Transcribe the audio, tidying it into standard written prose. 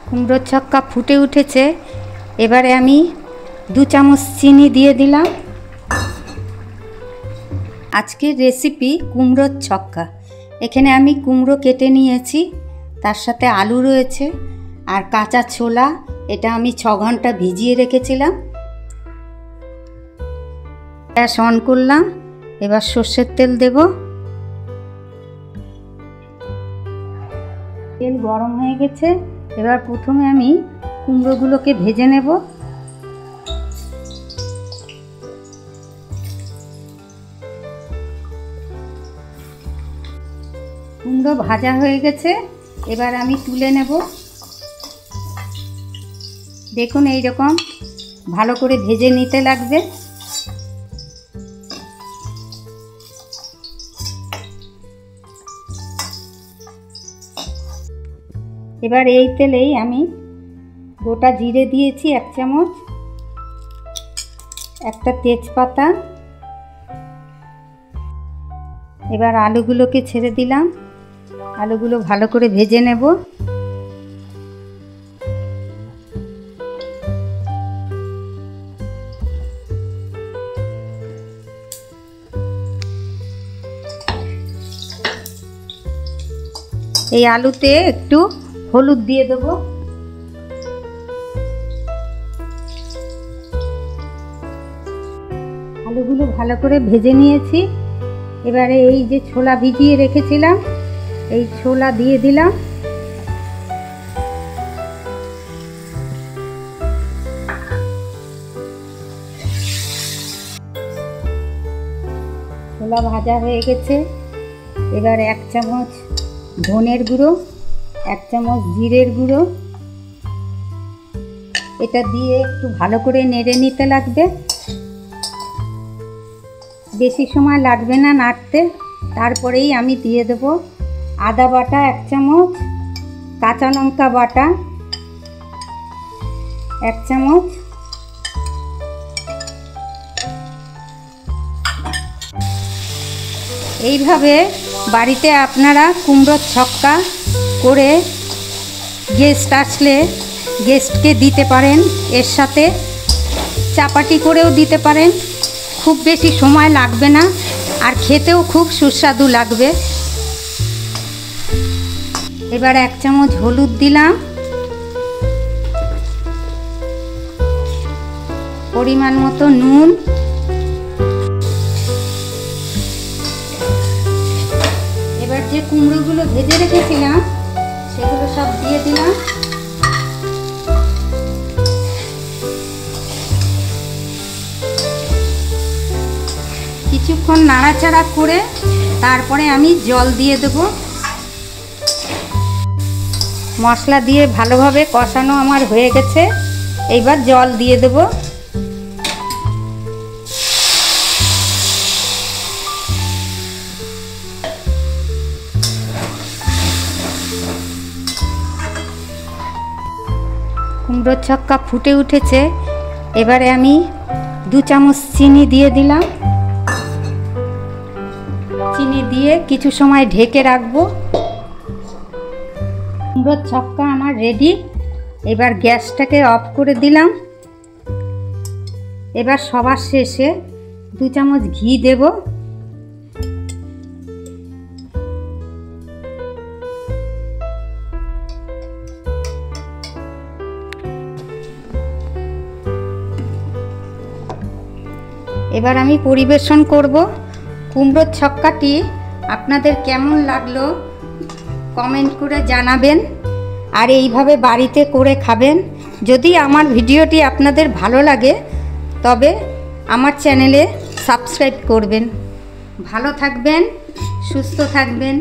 কুমড়োর ছক্কা ফুটে উঠেছে। এবারে আমি 2 চামচ চিনি দিয়ে দিলাম। আজকের রেসিপি কুমড়োর ছক্কা। এখানে আমি কুমড়ো কেটে নিয়েছি, তার সাথে আলু রয়েছে আর কাঁচা ছোলা। এটা আমি 6 ঘন্টা ভিজিয়ে রেখেছিলাম। গ্যাস অন করলাম। এবার সর্ষের তেল দেব। তেল গরম হয়ে গেছে। এবার প্রথমে আমি কুমড়োগুলোকে ভেজে নেব। কুমড়ো ভাজা হয়ে গেছে। এবার আমি তুলে নেব। দেখুন এইরকম ভালো করে ভেজে নিতে লাগবে। এবার এই তেলেই আমি গোটা জিরে দিয়েছি 1 চামচ, একটা তেজপাতা। এবার আলুগুলোকে ছেড়ে দিলাম। আলুগুলো ভালো করে ভেজে নেব। এই আলুতে একটু হলুদ দিয়ে দেব। আলুগুলো ভালো করে ভেজে নিয়েছি। এবারে এই যে ছোলা ভিজিয়ে রেখেছিলাম, এই ছোলা দিয়ে দিলাম। ছোলা ভাজা হয়ে গেছে। এবার 1 চামচ ধনের গুঁড়ো, 1 চামচ জিরের গুঁড়ো, এটা দিয়ে একটু ভালো করে নেড়ে নিতে লাগবে। বেশি সময় লাগবে না নাড়তে। তারপরেই আমি দিয়ে দেব আদা বাটা 1 চামচ, কাঁচা লঙ্কা বাটা 1 চামচ, এইভাবে বাড়িতে আপনারা কুমড়োর ছক্কা করে গেস্ট আসলে গেস্টকে দিতে পারেন। এর সাথে চাপাটি করেও দিতে পারেন। খুব বেশি সময় লাগবে না আর খেতেও খুব সুস্বাদু লাগবে। এবার 1 চামচ হলুদ দিলাম, পরিমাণ মতো নুন, এবার যে কুমড়োগুলো ভেজে রেখেছিলাম সেগুলো সব দিয়ে দিলাম। কিছুক্ষণ নাড়াচাড়া করে তারপরে আমি জল দিয়ে দেব। মশলা দিয়ে ভালোভাবে কষানো আমার হয়ে গেছে। এইবার জল দিয়ে দেব। কুমড়োর ছক্কা ফুটে উঠেছে। এবারে আমি 2 চামচ চিনি দিয়ে দিলাম। চিনি দিয়ে কিছু সময় ঢেকে রাখবো। কুমড়োর ছক্কা আমার রেডি। এবার গ্যাসটাকে অফ করে দিলাম। এবার সবার শেষে 2 চামচ ঘি দেব। এবার আমি পরিবেশন করব। কুমড়োর ছক্কাটি আপনাদের কেমন লাগলো কমেন্ট করে জানাবেন আর এইভাবে বাড়িতে করে খাবেন। যদি আমার ভিডিওটি আপনাদের ভালো লাগে তবে আমার চ্যানেলে সাবস্ক্রাইব করবেন। ভালো থাকবেন, সুস্থ থাকবেন।